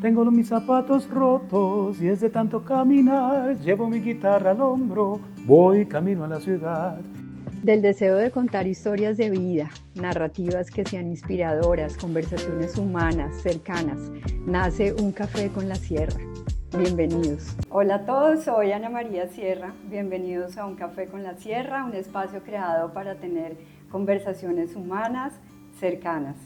Tengo mis zapatos rotos y es de tanto caminar. Llevo mi guitarra al hombro, voy camino a la ciudad. Del deseo de contar historias de vida, narrativas que sean inspiradoras, conversaciones humanas, cercanas, nace Un Café con la Sierra. Bienvenidos. Hola a todos, soy Ana María Sierra. Bienvenidos a Un Café con la Sierra, un espacio creado para tener conversaciones humanas, cercanas.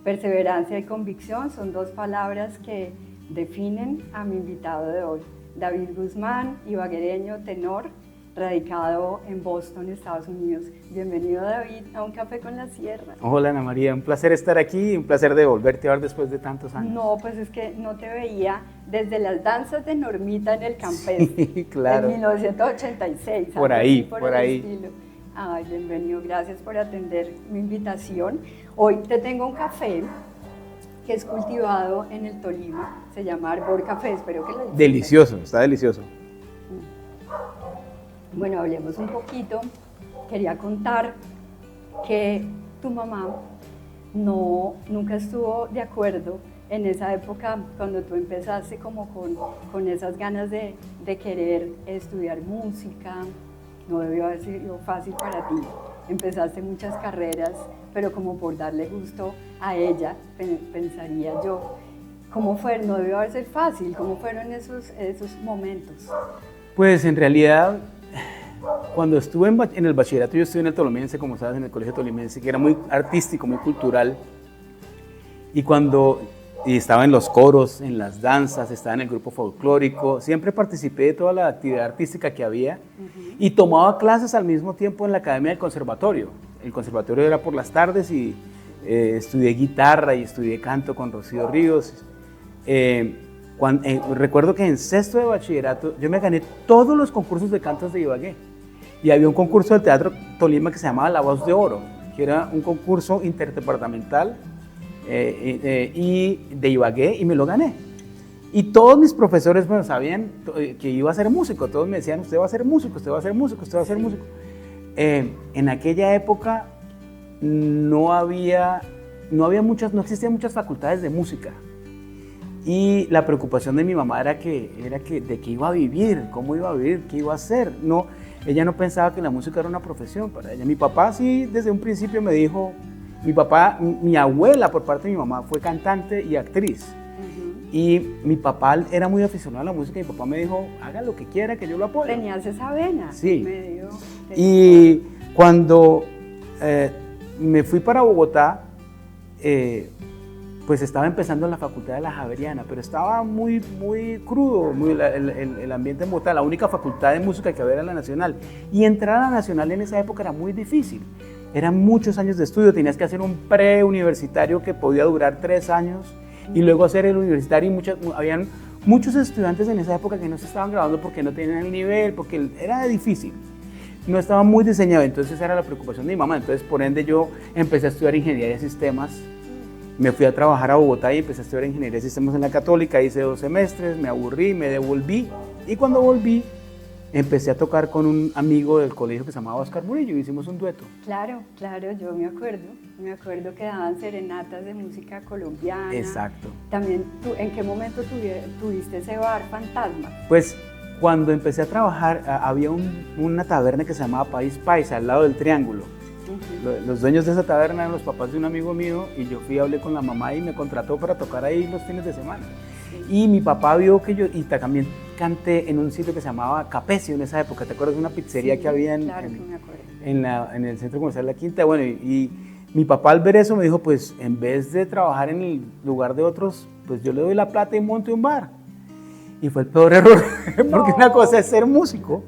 Perseverancia y convicción son dos palabras que definen a mi invitado de hoy. David Guzmán, ibaguereño, tenor, radicado en Boston, Estados Unidos. Bienvenido, David, a Un Café con la Sierra. Hola, Ana María, un placer estar aquí, un placer de volverte a ver después de tantos años. No, pues es que no te veía desde las danzas de Normita en el Campestre, sí, claro. En 1986. Por ahí, por ahí. Estilo. Ay, bienvenido, gracias por atender mi invitación. Hoy te tengo un café que es cultivado en el Tolima, se llama Arbor Café, espero que lo disfruten. Delicioso, está delicioso. Bueno, hablemos un poquito. Quería contar que tu mamá nunca estuvo de acuerdo en esa época cuando tú empezaste como con esas ganas de querer estudiar música. No debió haber sido fácil para ti. Empezaste muchas carreras, pero como por darle gusto a ella, pensaría yo. ¿Cómo fue? No debió haber sido fácil. ¿Cómo fueron esos momentos? Pues en realidad, cuando estuve en el bachillerato, yo estuve en el Tolimense, como sabes, en el colegio Tolimense, que era muy artístico, muy cultural. Y estaba en los coros, en las danzas, estaba en el grupo folclórico, siempre participé de toda la actividad artística que había y tomaba clases al mismo tiempo en la academia del conservatorio. El conservatorio era por las tardes y estudié guitarra y estudié canto con Rocío Ríos. Recuerdo que en sexto de bachillerato yo me gané todos los concursos de cantos de Ibagué y había un concurso del Teatro Tolima que se llamaba La Voz de Oro, que era un concurso interdepartamental y de Ibagué, y me lo gané. Y todos mis profesores sabían que iba a ser músico, todos me decían, usted va a ser músico, usted va a ser músico, usted va a ser músico. En aquella época no existían muchas facultades de música. Y la preocupación de mi mamá era que de qué iba a vivir, cómo iba a vivir, qué iba a hacer. No, ella no pensaba que la música era una profesión para ella. Mi papá sí, desde un principio me dijo, mi abuela por parte de mi mamá fue cantante y actriz. Y mi papá era muy aficionado a la música y mi papá me dijo, haga lo que quiera, que yo lo apoyo. Tenías esa vena. Sí. Y cuando me fui para Bogotá, pues estaba empezando en la Facultad de la Javeriana, pero estaba muy crudo el ambiente en Bogotá. La única facultad de música que había era la Nacional. Y entrar a la Nacional en esa época era muy difícil. Eran muchos años de estudio, tenías que hacer un preuniversitario que podía durar 3 años y luego hacer el universitario. Habían muchos estudiantes en esa época que no se estaban graduando porque no tenían el nivel, porque era difícil. No estaba muy diseñado, entonces esa era la preocupación de mi mamá. Entonces, por ende, yo empecé a estudiar ingeniería de sistemas. Me fui a trabajar a Bogotá y empecé a estudiar ingeniería de sistemas en la Católica. Hice 2 semestres, me aburrí, me devolví. Y cuando volví, empecé a tocar con un amigo del colegio que se llamaba Oscar Murillo y hicimos un dueto. Claro, yo me acuerdo que daban serenatas de música colombiana. Exacto. También, ¿en qué momento tuviste ese bar fantasma? Pues cuando empecé a trabajar, había una taberna que se llamaba País Paisa, al lado del Triángulo. Los dueños de esa taberna eran los papás de un amigo mío y yo hablé con la mamá y me contrató para tocar ahí los fines de semana. Y mi papá vio que yo, y también canté en un sitio que se llamaba Capecio en esa época. ¿Te acuerdas de una pizzería que había en el centro comercial La Quinta? Bueno, y mi papá al ver eso me dijo, pues en vez de trabajar en el lugar de otros, pues yo le doy la plata y monte un bar. Y fue el peor error, porque una cosa es ser músico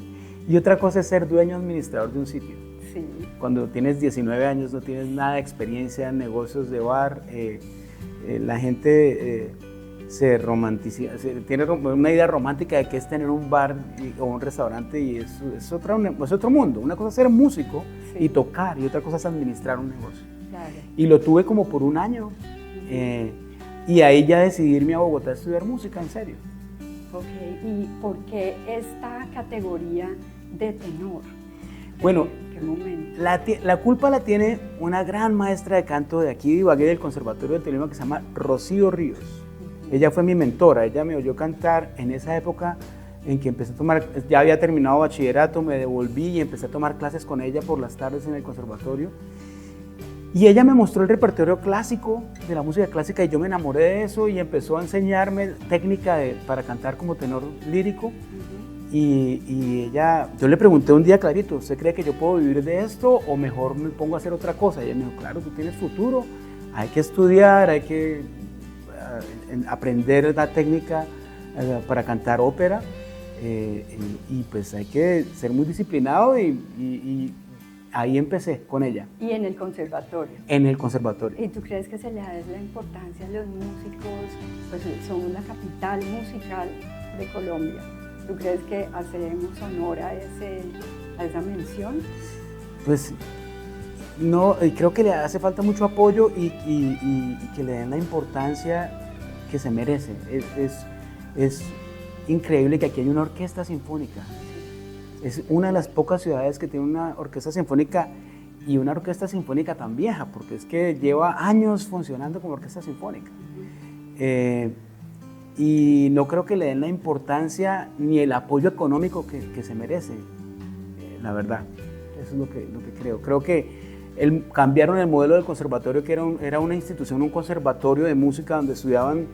y otra cosa es ser dueño administrador de un sitio. Sí. Cuando tienes 19 años no tienes nada de experiencia en negocios de bar, la gente se romantiza, tiene una idea romántica de que es tener un bar o un restaurante y es otro mundo. Una cosa es ser músico y tocar y otra cosa es administrar un negocio. Claro. Y lo tuve como por un año y ahí ya decidí irme a Bogotá a estudiar música en serio. Ok, ¿y por qué esta categoría de tenor? Bueno, ¿en qué momento? La culpa la tiene una gran maestra de canto de aquí de Ibagué, del Conservatorio de Tolima, que se llama Rocío Ríos. Ella fue mi mentora, ella me oyó cantar en esa época en que empecé a tomar, ya había terminado bachillerato, me devolví y empecé a tomar clases con ella por las tardes en el conservatorio. Y ella me mostró el repertorio clásico, de la música clásica, y yo me enamoré de eso y empezó a enseñarme técnica para cantar como tenor lírico. Y ella, yo le pregunté un día clarito, ¿usted cree que yo puedo vivir de esto o mejor me pongo a hacer otra cosa? Y ella me dijo, claro, tú tienes futuro, hay que estudiar, hay que aprender la técnica para cantar ópera y pues hay que ser muy disciplinado y ahí empecé con ella. ¿Y en el conservatorio? En el conservatorio. ¿Y tú crees que se le da la importancia a los músicos? Pues somos la capital musical de Colombia. ¿Tú crees que hacemos honor a esa mención? Pues no, creo que le hace falta mucho apoyo y que le den la importancia que se merece. Es increíble que aquí hay una orquesta sinfónica. Es una de las pocas ciudades que tiene una orquesta sinfónica y una orquesta sinfónica tan vieja, porque es que lleva años funcionando como orquesta sinfónica. Y no creo que le den la importancia ni el apoyo económico que se merece, la verdad. Eso es lo que creo. Creo que cambiaron el modelo del conservatorio, que era una institución, un conservatorio de música donde estudiaban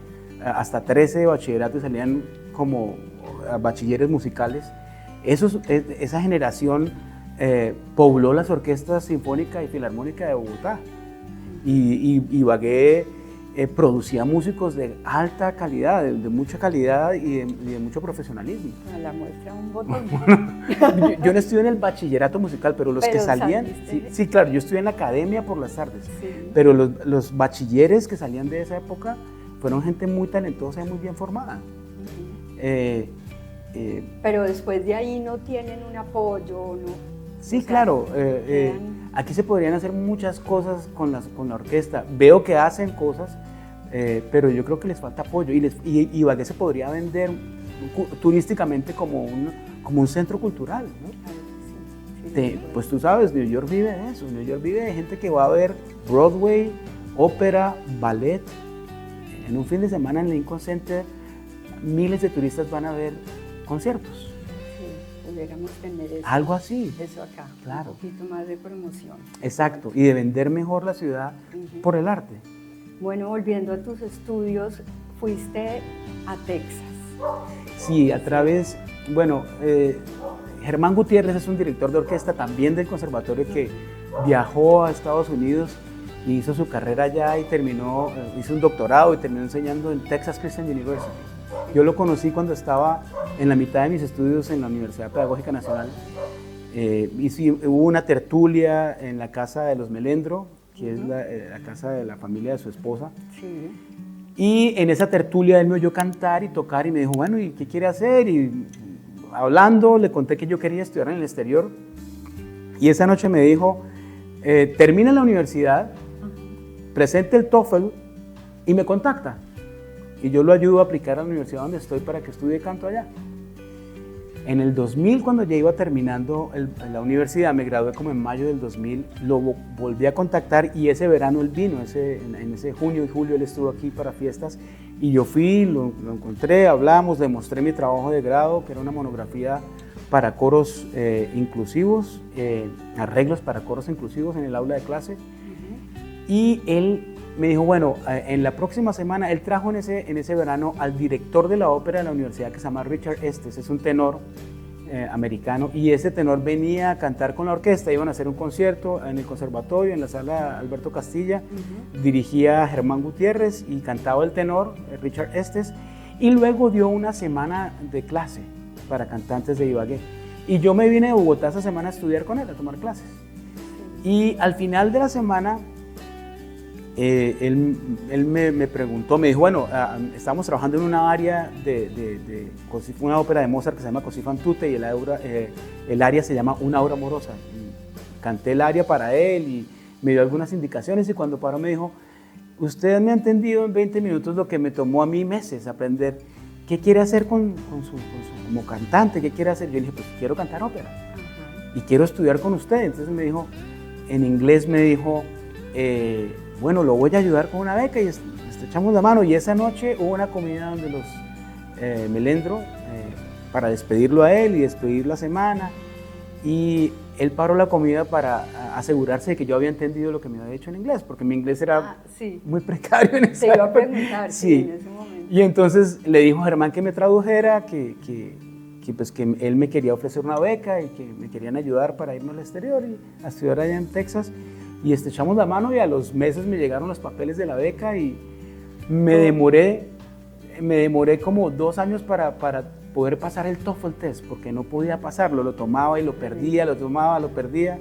hasta 13 de bachillerato y salían como bachilleres musicales. Esa generación pobló las orquestas sinfónica y filarmónica de Bogotá. Y Ibagué producía músicos de alta calidad, de mucha calidad y de mucho profesionalismo. A la muestra un botón. Yo no estudié en el bachillerato musical, pero los que salían, sí, claro, yo estudié en la academia por las tardes, sí. Pero los bachilleres que salían de esa época fueron gente muy talentosa y muy bien formada. Pero después de ahí no tienen un apoyo, ¿no? Sí, claro. Aquí se podrían hacer muchas cosas con la orquesta. Veo que hacen cosas, pero yo creo que les falta apoyo. Y Ibagué se podría vender turísticamente como un centro cultural, ¿no? Pues tú sabes, New York vive de eso. New York vive de gente que va a ver Broadway, ópera, ballet. En un fin de semana en Lincoln Center, miles de turistas van a ver conciertos. Pudiéramos tener eso, algo así. Eso acá, claro. Un poquito más de promoción. Exacto, y de vender mejor la ciudad por el arte. Bueno, volviendo a tus estudios, fuiste a Texas. Sí, a través, bueno, Germán Gutiérrez es un director de orquesta también del conservatorio que viajó a Estados Unidos y hizo su carrera allá y hizo un doctorado y terminó enseñando en Texas Christian University. Yo lo conocí cuando estaba en la mitad de mis estudios en la Universidad Pedagógica Nacional. Hubo una tertulia en la casa de los Melendro, que es la casa de la familia de su esposa. Sí. Y en esa tertulia él me oyó cantar y tocar y me dijo, bueno, ¿y qué quiere hacer? Y hablando, le conté que yo quería estudiar en el exterior. Y esa noche me dijo, termina la universidad, presente el TOEFL y me contacta. Y yo lo ayudo a aplicar a la universidad donde estoy para que estudie canto allá. En el 2000, cuando ya iba terminando la universidad, me gradué como en mayo del 2000, lo volví a contactar y ese verano él vino, en ese junio y julio él estuvo aquí para fiestas y yo fui, lo encontré, hablamos, le mostré mi trabajo de grado, que era una monografía para coros inclusivos, arreglos para coros inclusivos en el aula de clase. Y él me dijo, bueno, en la próxima semana, él trajo en ese verano al director de la ópera de la universidad que se llama Richard Estes, es un tenor americano, y ese tenor venía a cantar con la orquesta, iban a hacer un concierto en el conservatorio, en la sala Alberto Castilla, dirigía a Germán Gutiérrez y cantaba el tenor, Richard Estes, y luego dio una semana de clase para cantantes de Ibagué. Y yo me vine de Bogotá esa semana a estudiar con él, a tomar clases. Y al final de la semana, él me preguntó, me dijo, bueno, estamos trabajando en una área una ópera de Mozart que se llama Così fan tutte y el área se llama Una obra amorosa. Y canté el área para él y me dio algunas indicaciones y cuando paró me dijo, usted me ha entendido en 20 minutos lo que me tomó a mí meses aprender. ¿Qué quiere hacer como cantante? ¿Qué quiere hacer? Yo le dije, pues quiero cantar ópera y quiero estudiar con usted. Entonces me dijo, en inglés me dijo, bueno, lo voy a ayudar con una beca y esté estrechamos la mano y esa noche hubo una comida donde los Melendro, para despedirlo a él y despedir la semana, y él paró la comida para asegurarse de que yo había entendido lo que me había dicho en inglés, porque mi inglés era muy precario en esa época. Te iba a preguntar, sí, en ese momento. Y entonces le dijo a Germán que me tradujera, que él me quería ofrecer una beca y que me querían ayudar para irme al exterior y a estudiar allá en Texas. Y estrechamos la mano y a los meses me llegaron los papeles de la beca y me demoré como 2 años para poder pasar el TOEFL test, porque no podía pasarlo, lo tomaba y lo perdía, lo tomaba, lo perdía,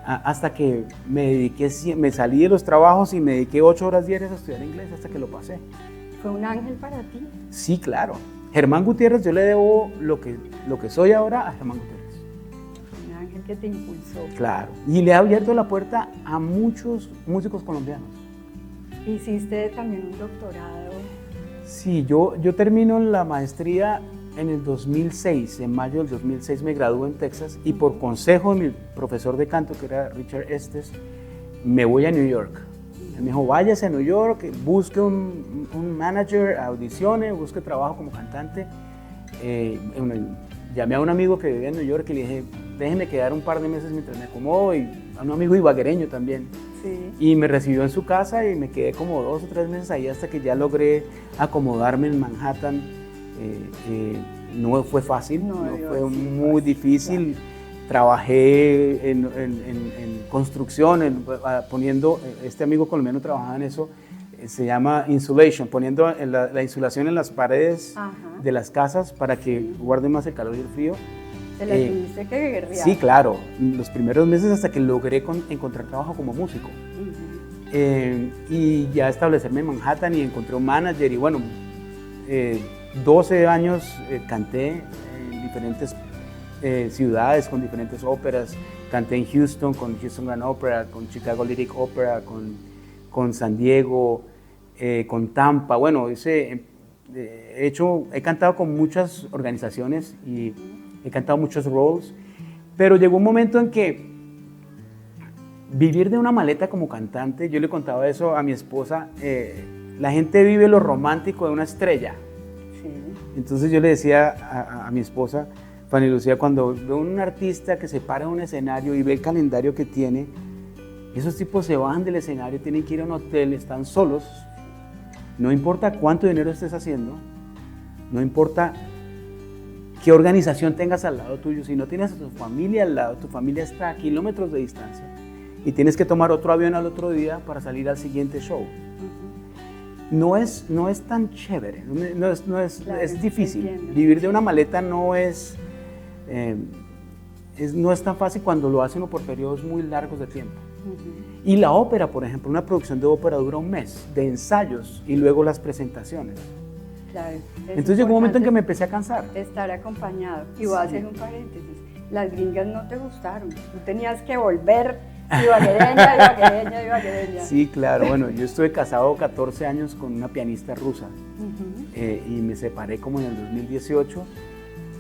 hasta que me salí de los trabajos y me dediqué 8 horas diarias a estudiar inglés hasta que lo pasé. ¿Fue un ángel para ti? Sí, claro. Germán Gutiérrez, yo le debo lo que soy ahora a Germán Gutiérrez. Un ángel que te impulsó. Claro, y le ha abierto la puerta a muchos músicos colombianos. ¿Hiciste también un doctorado? Sí, yo termino la maestría en el 2006, en mayo del 2006 me gradué en Texas y por consejo de mi profesor de canto, que era Richard Estes, me voy a New York. Él me dijo, váyase a New York, busque un manager, audicione, busque trabajo como cantante. Llamé a un amigo que vivía en New York y le dije, déjeme quedar un par de meses mientras me acomodo, y a un amigo ibaguereño también. Sí. Y me recibió en su casa y me quedé como 2 o 3 meses ahí hasta que ya logré acomodarme en Manhattan. No fue fácil, no fue muy difícil. Claro. Trabajé en construcción, poniendo, este amigo colombiano trabajaba en eso, se llama insulation, poniendo la insulación en las paredes de las casas para que guarden más el calor y el frío. ¿Te la tuviste que guerrear? Sí, claro, los primeros meses hasta que logré encontrar trabajo como músico. Y ya establecerme en Manhattan y encontré un manager y bueno, 12 años canté en diferentes ciudades con diferentes óperas. Canté en Houston con Houston Grand Opera, con Chicago Lyric Opera, con San Diego, con Tampa. Bueno, he cantado con muchas organizaciones y he cantado muchos roles, pero llegó un momento en que vivir de una maleta como cantante, yo le contaba eso a mi esposa, la gente vive lo romántico de una estrella. Sí. Entonces yo le decía a mi esposa, Fanny Lucía, cuando veo un artista que se para en un escenario y ve el calendario que tiene, esos tipos se bajan del escenario, tienen que ir a un hotel, están solos, no importa cuánto dinero estés haciendo, no importa qué organización tengas al lado tuyo, si no tienes a tu familia al lado, tu familia está a kilómetros de distancia y tienes que tomar otro avión al otro día para salir al siguiente show. No es tan chévere, claro, es difícil. Vivir de una maleta no es tan fácil cuando lo hace uno por periodos muy largos de tiempo. Y la ópera, por ejemplo, una producción de ópera dura un mes de ensayos y luego las presentaciones. Claro, entonces llegó un momento en que me empecé a cansar. Estar acompañado. Y voy a hacer un paréntesis. Las gringas no te gustaron. Tú tenías que volver ibaguereña. Sí, claro. Bueno, yo estuve casado 14 años con una pianista rusa y me separé como en el 2018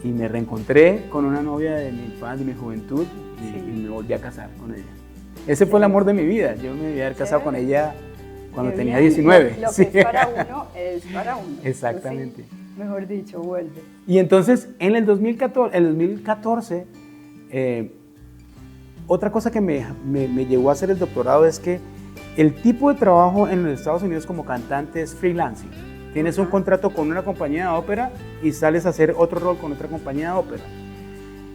y me reencontré con una novia de mi infancia, de mi juventud y me volví a casar con ella. Ese fue el amor de mi vida. Yo me debía haber casado con ella cuando tenía 19. Lo que es para uno, es para uno. Exactamente. Sí, mejor dicho, vuelve. Y entonces, en el 2014 otra cosa que me llevó a hacer el doctorado es que el tipo de trabajo en los Estados Unidos como cantante es freelancing. Tienes un contrato con una compañía de ópera y sales a hacer otro rol con otra compañía de ópera.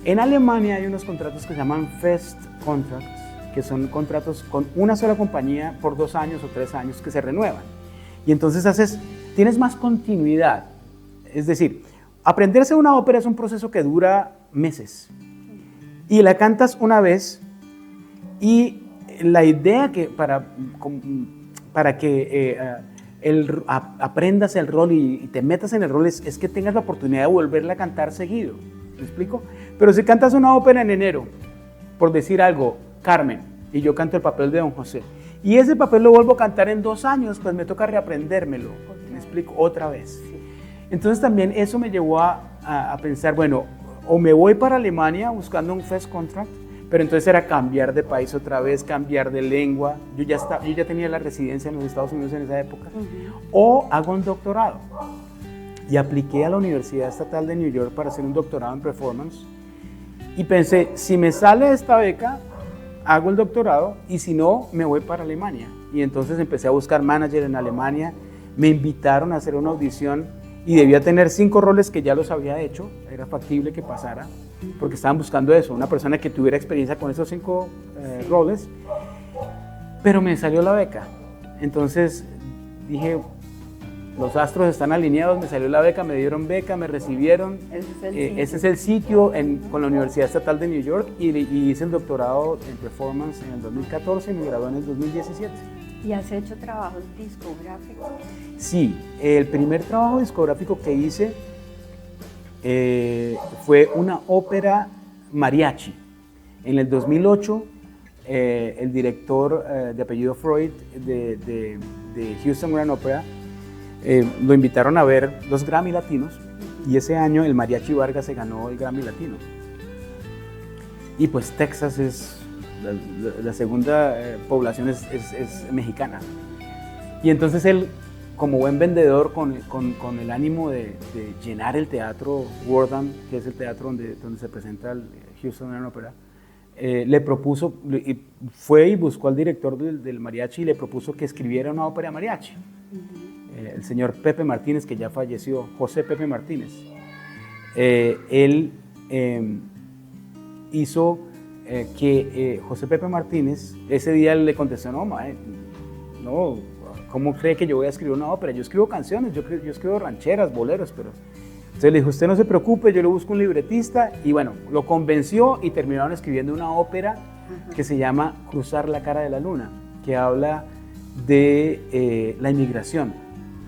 En Alemania hay unos contratos que se llaman Fest Contracts, que son contratos con una sola compañía por 2 años o 3 años que se renuevan. Y entonces tienes más continuidad. Es decir, aprenderse una ópera es un proceso que dura meses. Y la cantas una vez y la idea que para que aprendas el rol y te metas en el rol es que tengas la oportunidad de volverla a cantar seguido. ¿Me explico? Pero si cantas una ópera en enero, por decir algo, Carmen, y yo canto el papel de Don José, y ese papel lo vuelvo a cantar en 2 años, pues me toca reaprendérmelo. ¿Me explico? Otra vez. Entonces también eso me llevó a pensar, bueno, o me voy para Alemania buscando un Fest Contract, pero entonces era cambiar de país otra vez, cambiar de lengua. Yo ya tenía la residencia en los Estados Unidos en esa época. O hago un doctorado. Y apliqué a la Universidad Estatal de New York para hacer un doctorado en performance. Y pensé, si me sale esta beca, hago el doctorado, y si no, me voy para Alemania. Y entonces empecé a buscar manager en Alemania. Me invitaron a hacer una audición y debía tener 5 roles que ya los había hecho. Era factible que pasara, porque estaban buscando eso, una persona que tuviera experiencia con esos 5 roles. Pero me salió la beca. Entonces dije, los astros están alineados, me salió la beca, me dieron beca, me recibieron. Ese es el sitio con la Universidad Estatal de New York, y hice el doctorado en performance en el 2014 y me gradué en el 2017. ¿Y has hecho trabajos discográficos? Sí, el primer trabajo discográfico que hice fue una ópera mariachi. En el 2008, el director de apellido Freud de Houston Grand Opera lo invitaron a ver los Grammy Latinos, y ese año el Mariachi Vargas se ganó el Grammy Latino. Y pues Texas es la segunda población es mexicana. Y entonces él, como buen vendedor, con el ánimo de llenar el teatro Wortham, que es el teatro donde se presenta el Houston Grand Opera, le propuso, fue y buscó al director del mariachi y le propuso que escribiera una ópera mariachi. El señor Pepe Martínez, que ya falleció, José Pepe Martínez. Él hizo que José Pepe Martínez, ese día le contestó, no, ¿cómo cree que yo voy a escribir una ópera? Yo escribo canciones, yo escribo rancheras, boleros, pero... Entonces le dijo, usted no se preocupe, yo le busco un libretista, y bueno, lo convenció y terminaron escribiendo una ópera que se llama Cruzar la cara de la luna, que habla de la inmigración,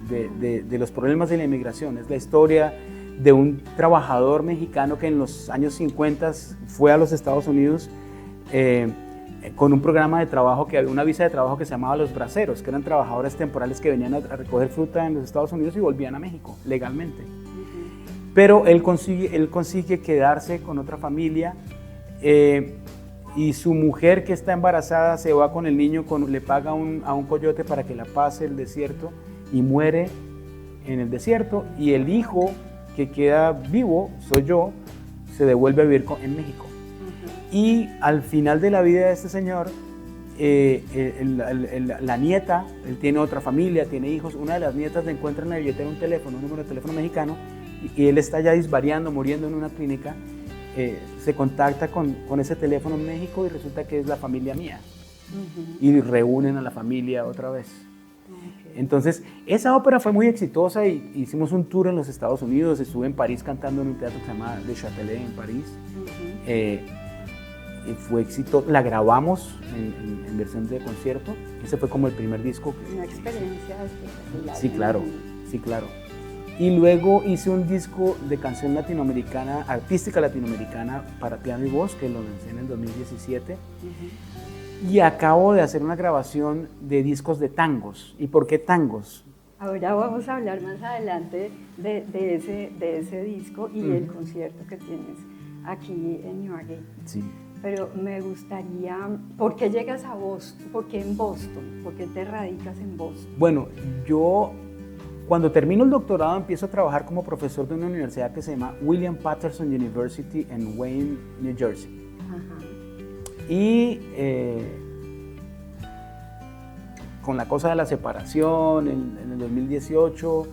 de los problemas de la inmigración. Es la historia de un trabajador mexicano que en los años 50 fue a los Estados Unidos con un programa de trabajo, una visa de trabajo que se llamaba Los Braceros, que eran trabajadores temporales que venían a recoger fruta en los Estados Unidos y volvían a México legalmente. Pero él consigue quedarse con otra familia, y su mujer, que está embarazada, se va con el niño, le paga a un coyote para que la pase el desierto, y muere en el desierto, y el hijo que queda vivo, soy yo, se devuelve a vivir en México. Y al final de la vida de este señor, la nieta, él tiene otra familia, tiene hijos, una de las nietas le encuentra en la billetera un número de teléfono mexicano, y él está ya disvariando, muriendo en una clínica. Se contacta con ese teléfono en México y resulta que es la familia mía. Y reúnen a la familia otra vez. Entonces, esa ópera fue muy exitosa, y hicimos un tour en los Estados Unidos. Estuve en París cantando en un teatro que se llama Le Châtelet en París. Fue éxito, la grabamos en versión de concierto. Ese fue como el primer disco. Una experiencia espectacular. Sí, claro, sí, claro. Y luego hice un disco de canción latinoamericana, artística latinoamericana para piano y voz, que lo lancé en el 2017. Y acabo de hacer una grabación de discos de tangos. ¿Y por qué tangos? Ahora vamos a hablar más adelante de ese disco y el concierto que tienes aquí en Newgate. Sí. Pero me gustaría, ¿por qué llegas a Boston? ¿Por qué en Boston? ¿Por qué te radicas en Boston? Bueno, yo cuando termino el doctorado empiezo a trabajar como profesor de una universidad que se llama William Patterson University en Wayne, New Jersey. Y con la cosa de la separación en el 2018,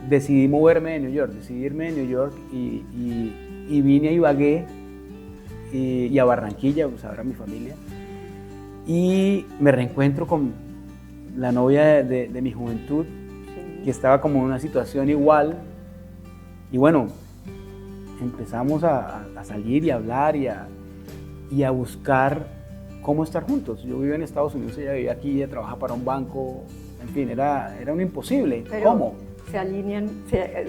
decidí moverme de New York, y vine a Ibagué y a Barranquilla, pues a ver a mi familia, y me reencuentro con la novia de mi juventud, que estaba como en una situación igual, y bueno, empezamos a salir y a hablar y a buscar cómo estar juntos. Yo vivo en Estados Unidos, ella vive aquí, ella trabaja para un banco, en fin, era un imposible. Pero ¿cómo? Se alinean,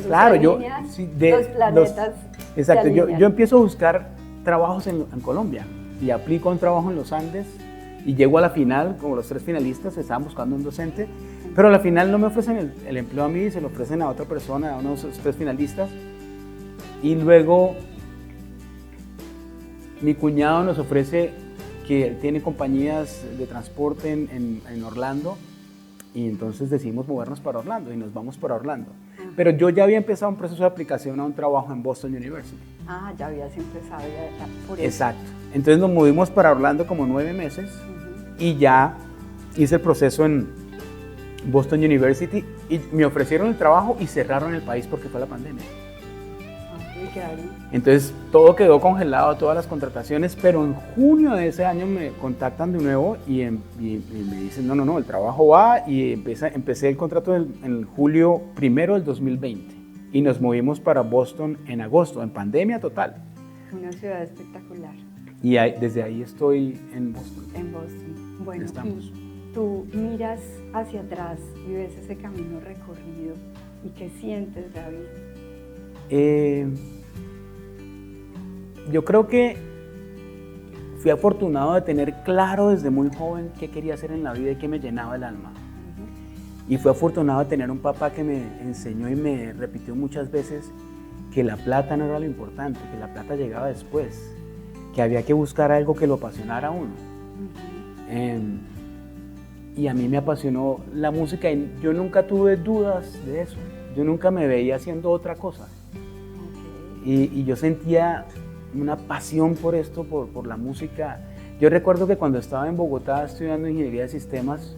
claro, los planetas. Exacto, yo empiezo a buscar trabajos en Colombia, y aplico a un trabajo en los Andes, y llego a la final, como los 3 finalistas, estaban buscando un docente, pero a la final no me ofrecen el empleo a mí, se lo ofrecen a otra persona, a uno de esos 3 finalistas, y luego mi cuñado nos ofrece que tiene compañías de transporte en Orlando, y entonces decidimos movernos para Orlando y nos vamos para Orlando. Pero yo ya había empezado un proceso de aplicación a un trabajo en Boston University. Ah, ya habías empezado por eso. Exacto. Entonces nos movimos para Orlando como 9 meses y ya hice el proceso en Boston University y me ofrecieron el trabajo y cerraron el país porque fue la pandemia. Entonces todo quedó congelado, todas las contrataciones, pero en junio de ese año me contactan de nuevo y me dicen, no, el trabajo va, y empecé el contrato en julio 1 del 2020 y nos movimos para Boston en agosto, en pandemia total. Una ciudad espectacular. Y desde ahí estoy en Boston. En Boston. Bueno, estamos. Y tú miras hacia atrás y ves ese camino recorrido, ¿y qué sientes, David? Yo creo que fui afortunado de tener claro desde muy joven qué quería hacer en la vida y qué me llenaba el alma. Y fui afortunado de tener un papá que me enseñó y me repitió muchas veces que la plata no era lo importante, que la plata llegaba después, que había que buscar algo que lo apasionara a uno. Y a mí me apasionó la música y yo nunca tuve dudas de eso. Yo nunca me veía haciendo otra cosa. Y yo sentía una pasión por esto, por la música. Yo recuerdo que cuando estaba en Bogotá estudiando ingeniería de sistemas,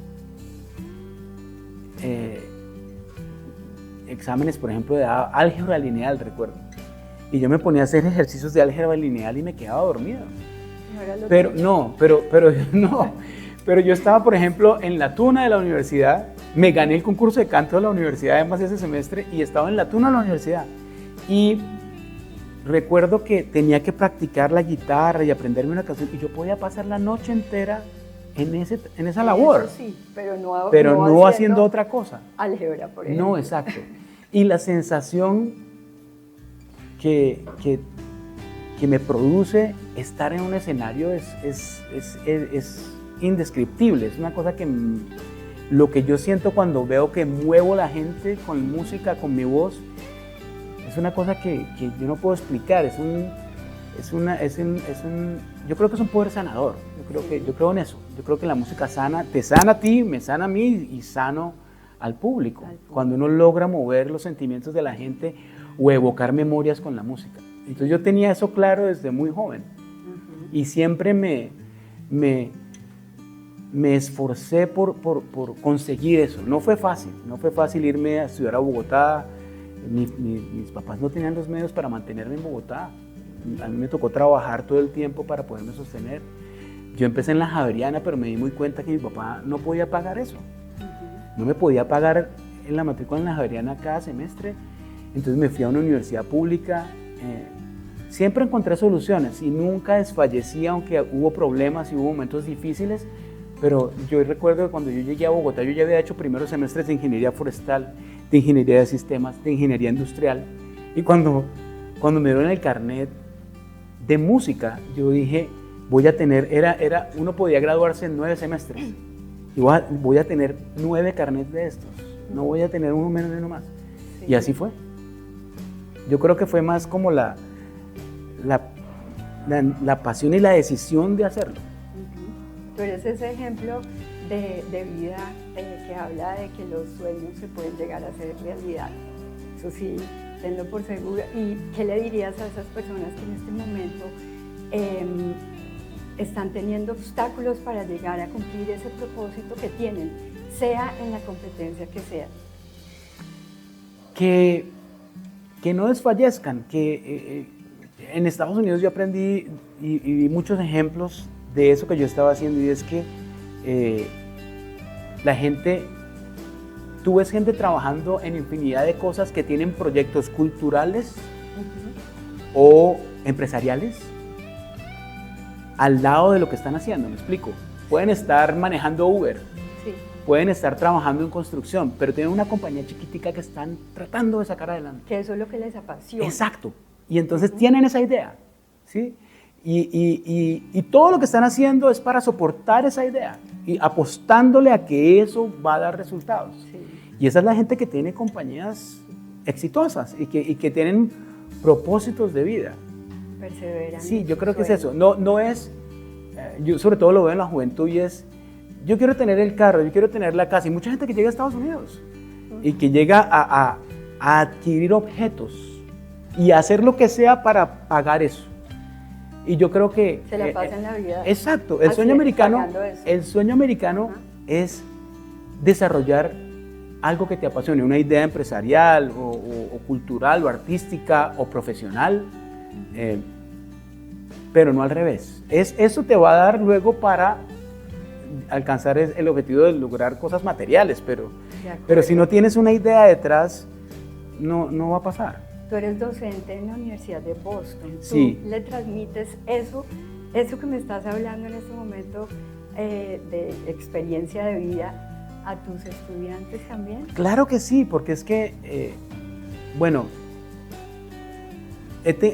exámenes, por ejemplo, de álgebra lineal, recuerdo. Y yo me ponía a hacer ejercicios de álgebra lineal y me quedaba dormido. Pero yo estaba, por ejemplo, en la tuna de la universidad, me gané el concurso de canto de la universidad, además ese semestre, y estaba en la tuna de la universidad. Y recuerdo que tenía que practicar la guitarra y aprenderme una canción, y yo podía pasar la noche entera en esa labor. Eso sí, pero no haciendo otra cosa. Álgebra, por ejemplo. No, exacto. Y la sensación que me produce estar en un escenario es indescriptible. Es una cosa que lo que yo siento cuando veo que muevo la gente con música, con mi voz, es una cosa que yo no puedo explicar. Yo creo que es un poder sanador. Yo creo en eso. Yo creo que la música te sana a ti, me sana a mí y sano al público. Cuando uno logra mover los sentimientos de la gente o evocar memorias con la música. Entonces yo tenía eso claro desde muy joven. Y siempre me esforcé por conseguir eso. No fue fácil irme a estudiar a Bogotá. Mis papás no tenían los medios para mantenerme en Bogotá. A mí me tocó trabajar todo el tiempo para poderme sostener. Yo empecé en la Javeriana, pero me di muy cuenta que mi papá no podía pagar eso. No me podía pagar en la matrícula en la Javeriana cada semestre. Entonces me fui a una universidad pública. Siempre encontré soluciones y nunca desfallecí, aunque hubo problemas y hubo momentos difíciles. Pero yo recuerdo que cuando yo llegué a Bogotá, yo ya había hecho primeros semestres de ingeniería forestal, de ingeniería de sistemas, de ingeniería industrial. Y cuando me dieron el carnet de música, yo dije, voy a tener, uno podía graduarse en 9 semestres. Y voy a tener 9 carnets de estos. No voy a tener uno menos ni uno más. Sí. Y así fue. Yo creo que fue más como la pasión y la decisión de hacerlo. Tú eres ese ejemplo de vida que habla de que los sueños se pueden llegar a hacer realidad. Eso sí, tenlo por seguro. ¿Y qué le dirías a esas personas que en este momento están teniendo obstáculos para llegar a cumplir ese propósito que tienen, sea en la competencia que sea? Que no desfallezcan, que en Estados Unidos yo aprendí y vi muchos ejemplos de eso que yo estaba haciendo, y es que tú ves gente trabajando en infinidad de cosas que tienen proyectos culturales o empresariales al lado de lo que están haciendo, ¿me explico? Pueden estar manejando Uber, sí. Pueden estar trabajando en construcción, pero tienen una compañía chiquitica que están tratando de sacar adelante. Que eso es lo que les apasiona. Exacto. Y entonces tienen esa idea, ¿sí? Y todo lo que están haciendo es para soportar esa idea y apostándole a que eso va a dar resultados. Sí. Y esa es la gente que tiene compañías exitosas y que tienen propósitos de vida. Perseveran. Sí, yo creo que es eso. No es, yo sobre todo lo veo en la juventud y es, yo quiero tener el carro, yo quiero tener la casa. Y mucha gente que llega a Estados Unidos y que llega a adquirir objetos y hacer lo que sea para pagar eso. Y yo creo que... Se la pasa en la vida. Exacto. El sueño americano es desarrollar algo que te apasione, una idea empresarial o cultural o artística o profesional, pero no al revés. Eso te va a dar luego para alcanzar el objetivo de lograr cosas materiales, pero si no tienes una idea detrás, no va a pasar. Tú eres docente en la Universidad de Boston. Sí. ¿Tú le transmites eso que me estás hablando en este momento de experiencia de vida a tus estudiantes también? Claro que sí, porque es que,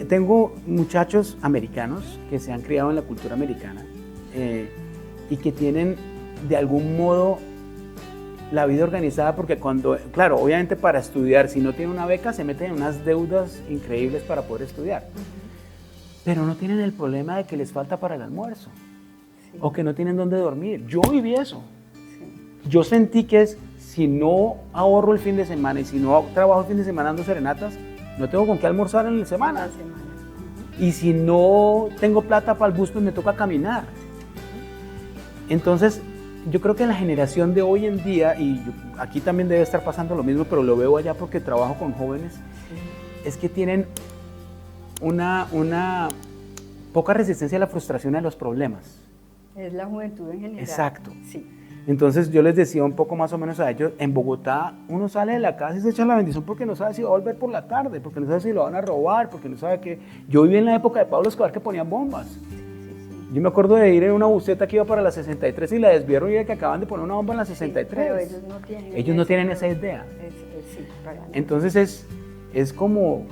tengo muchachos americanos que se han criado en la cultura americana y que tienen de algún modo la vida organizada, porque claro, obviamente para estudiar, si no tienen una beca, se meten en unas deudas increíbles para poder estudiar. Pero no tienen el problema de que les falta para el almuerzo, o que no tienen dónde dormir. Yo viví eso. Yo sentí que si no ahorro el fin de semana y si no trabajo el fin de semana dando serenatas, no tengo con qué almorzar en la semana. Y si no tengo plata para el bus, pues me toca caminar. Entonces, yo creo que en la generación de hoy en día, y aquí también debe estar pasando lo mismo, pero lo veo allá porque trabajo con jóvenes, es que tienen una poca resistencia a la frustración y a los problemas. Es la juventud en general. Exacto. Sí. Entonces yo les decía un poco más o menos a ellos, en Bogotá uno sale de la casa y se echa la bendición porque no sabe si va a volver por la tarde, porque no sabe si lo van a robar, porque no sabe que... Yo viví en la época de Pablo Escobar que ponían bombas. Yo me acuerdo de ir en una buseta que iba para la 63 y la desviaron y de que acaban de poner una bomba en la 63. Sí, pero ellos no tienen esa idea. Sí, entonces es como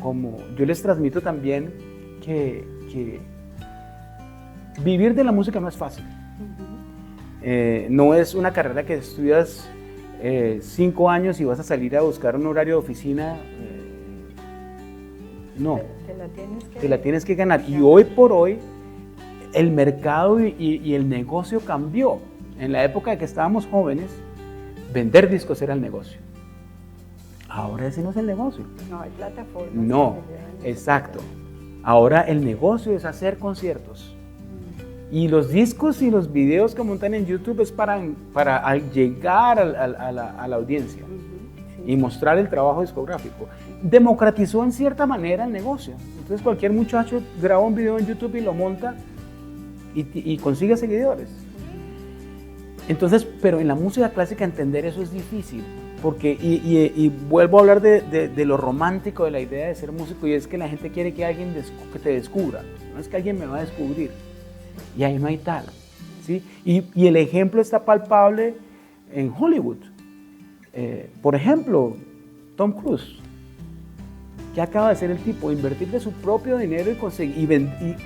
yo les transmito también que vivir de la música no es fácil. No es una carrera que estudias 5 años y vas a salir a buscar un horario de oficina. No, te la tienes que ganar. Y hoy por hoy el mercado y el negocio cambió. En la época de que estábamos jóvenes, vender discos era el negocio. Ahora ese no es el negocio. No, hay plataformas. No, exacto. Ahora el negocio es hacer conciertos. Y los discos y los videos que montan en YouTube es para llegar a la audiencia y mostrar el trabajo discográfico. Democratizó en cierta manera el negocio. Entonces cualquier muchacho graba un video en YouTube y lo monta y consigue seguidores. Entonces, pero en la música clásica entender eso es difícil, porque, y vuelvo a hablar de lo romántico de la idea de ser músico, y es que la gente quiere que alguien que te descubra, no es que alguien me va a descubrir, y ahí no hay tal, ¿sí? Y el ejemplo está palpable en Hollywood. Por ejemplo, Tom Cruise. ¿Qué acaba de hacer el tipo? Invertir de su propio dinero y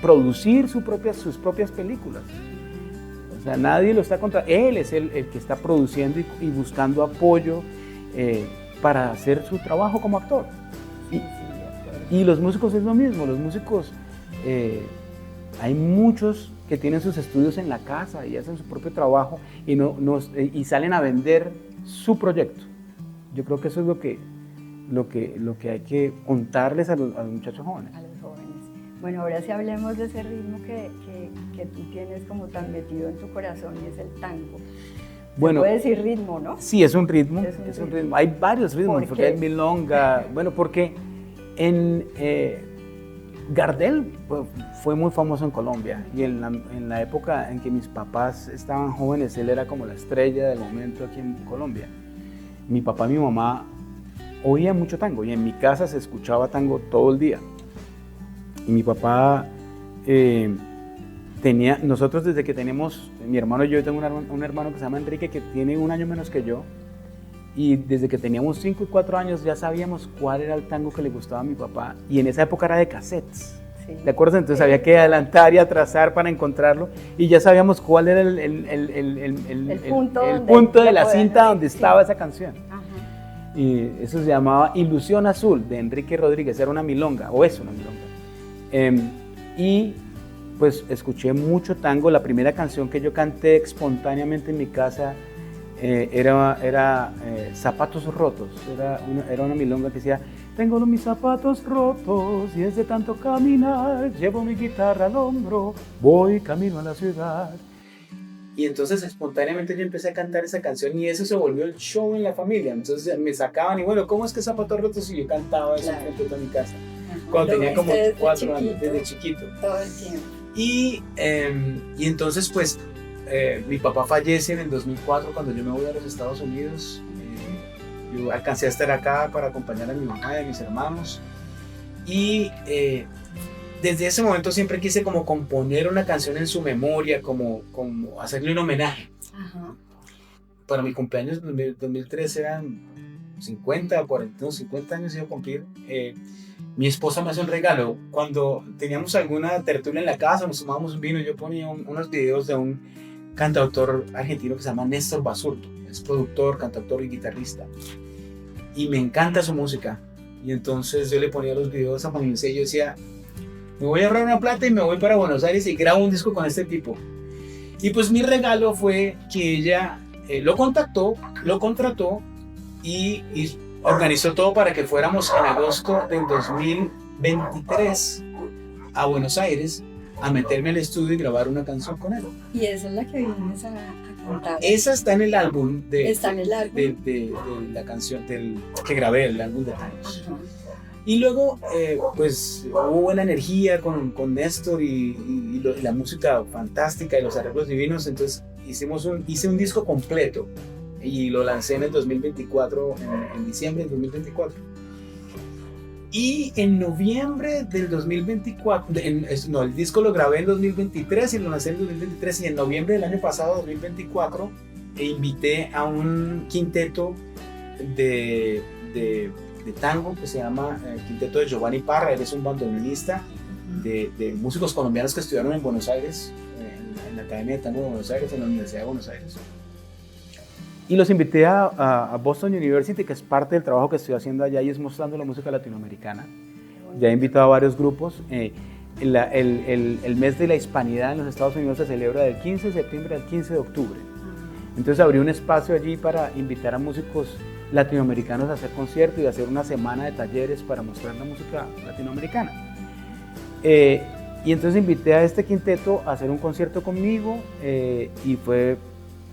producir sus propias películas. O sea, nadie lo está contra. Él es el que está produciendo y buscando apoyo para hacer su trabajo como actor. Y los músicos es lo mismo. Los músicos, hay muchos que tienen sus estudios en la casa y hacen su propio trabajo y salen a vender su proyecto. Yo creo que eso es lo que hay que contarles a los muchachos jóvenes. A los jóvenes. Bueno, ahora sí hablemos de ese ritmo que tú tienes como tan metido en tu corazón, y es el tango. Bueno, puede decir ritmo, ¿no? Sí, es un ritmo. Es un ritmo. Hay varios ritmos, porque hay milonga. Bueno, porque Gardel fue muy famoso en Colombia, y en la época en que mis papás estaban jóvenes, él era como la estrella del momento aquí en Colombia. Mi papá y mi mamá oía mucho tango, y en mi casa se escuchaba tango todo el día. Y mi papá nosotros desde que tenemos, mi hermano y yo tengo un hermano que se llama Enrique, que tiene 1 año menos que yo, y desde que teníamos 5 y 4 años ya sabíamos cuál era el tango que le gustaba a mi papá, y en esa época era de cassettes. Sí. ¿De acuerdo? Entonces había que adelantar y atrasar para encontrarlo, y ya sabíamos cuál era el punto de la cinta donde estaba esa canción. Ajá. Y eso se llamaba Ilusión Azul, de Enrique Rodríguez. Era una milonga, o es una milonga. y pues escuché mucho tango. La primera canción que yo canté espontáneamente en mi casa era Zapatos Rotos, era una milonga que decía: tengo mis zapatos rotos y es de tanto caminar, llevo mi guitarra al hombro, voy camino a la ciudad. Y entonces espontáneamente yo empecé a cantar esa canción y eso se volvió el show en la familia. Entonces me sacaban y bueno, ¿cómo es que Zapatos Rotos? Y yo cantaba eso frente a toda mi casa. Cuando tenía como 4 años, desde chiquito. Todo el tiempo. Y entonces pues mi papá fallece en el 2004 cuando yo me voy a los Estados Unidos. Yo alcancé a estar acá para acompañar a mi mamá y a mis hermanos. Y desde ese momento siempre quise como componer una canción en su memoria, como hacerle un homenaje. Ajá. Para mi cumpleaños 2013 eran 50 años iba a cumplir. Mi esposa me hace un regalo. Cuando teníamos alguna tertulia en la casa, nos tomábamos un vino, yo ponía unos videos de un cantautor argentino que se llama Néstor Basurto. Es productor, cantautor y guitarrista. Y me encanta su música. Y entonces yo le ponía los videos a Juan José y yo decía: me voy a ahorrar una plata y me voy para Buenos Aires y grabo un disco con este tipo. Y pues mi regalo fue que ella lo contactó, lo contrató y organizó todo para que fuéramos en agosto del 2023 a Buenos Aires a meterme al estudio y grabar una canción con él. Y esa es la que vienes a contar. Esa está en el álbum de la canción que grabé, el álbum de Tangos. Y luego, pues hubo buena energía con Néstor y la música fantástica y los arreglos divinos. Entonces hice un disco completo y lo lancé en el 2024, en diciembre del 2024. Y en noviembre del 2024, el disco lo grabé en 2023 y lo lancé en 2023. Y en noviembre del año pasado, 2024, invité a un quinteto de tango que se llama Quinteto de Giovanni Parra. Él es un bandoneonista de músicos colombianos que estudiaron en Buenos Aires, en la Academia de Tango de Buenos Aires, en la Universidad de Buenos Aires. Y los invité a Boston University, que es parte del trabajo que estoy haciendo allá y es mostrando la música latinoamericana. Ya he invitado a varios grupos. El mes de la hispanidad en los Estados Unidos se celebra del 15 de septiembre al 15 de octubre. Entonces abrí un espacio allí para invitar a músicos latinoamericanos a hacer conciertos y hacer una semana de talleres para mostrar la música latinoamericana. Y entonces invité a este quinteto a hacer un concierto conmigo y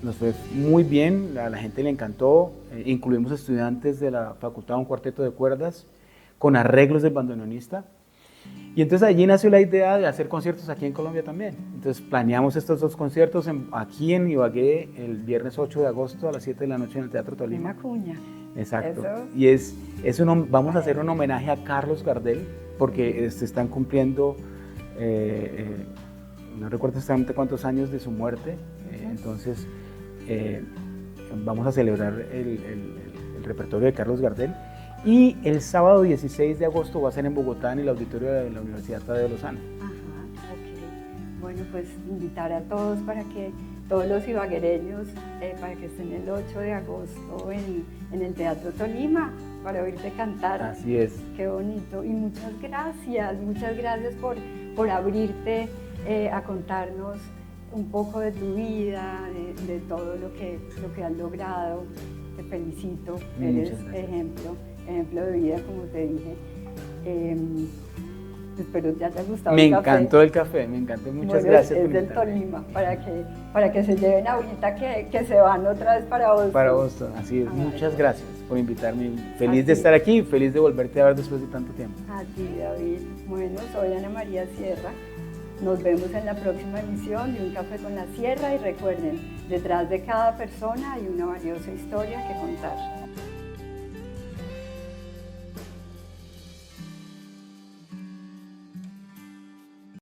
nos fue muy bien, a la gente le encantó. Incluimos estudiantes de la facultad, un cuarteto de cuerdas con arreglos del bandoneonista. Y entonces allí nació la idea de hacer conciertos aquí en Colombia también. Entonces planeamos estos 2 conciertos aquí en Ibagué el viernes 8 de agosto a las 7 de la noche en el Teatro Tolima. Una cuña. Exacto. Eso. Y vamos a hacer un homenaje a Carlos Gardel porque se están cumpliendo, no recuerdo exactamente cuántos años de su muerte. Entonces vamos a celebrar el repertorio de Carlos Gardel. Y el sábado 16 de agosto va a ser en Bogotá, en el auditorio de la Universidad Tadeo Lozano. Ajá, ok. Bueno, pues invitar a todos para que todos los ibaguereños, para que estén el 8 de agosto en el Teatro Tolima, para oírte cantar. Así es. Qué bonito. Y muchas gracias por abrirte a contarnos un poco de tu vida, de todo lo que has logrado. Te felicito, eres ejemplo de vida, como te dije. Espero te haya gustado el café. Me encantó el café, me encantó. Muchas gracias por invitarme. Es del Tolima, para que se lleven ahorita que se van otra vez para Boston. Para Boston, así es. Muchas gracias por invitarme. Feliz de estar aquí, feliz de volverte a ver después de tanto tiempo. A ti, David. Bueno, soy Ana María Sierra. Nos vemos en la próxima emisión de Un Café con la Sierra y recuerden, detrás de cada persona hay una valiosa historia que contar.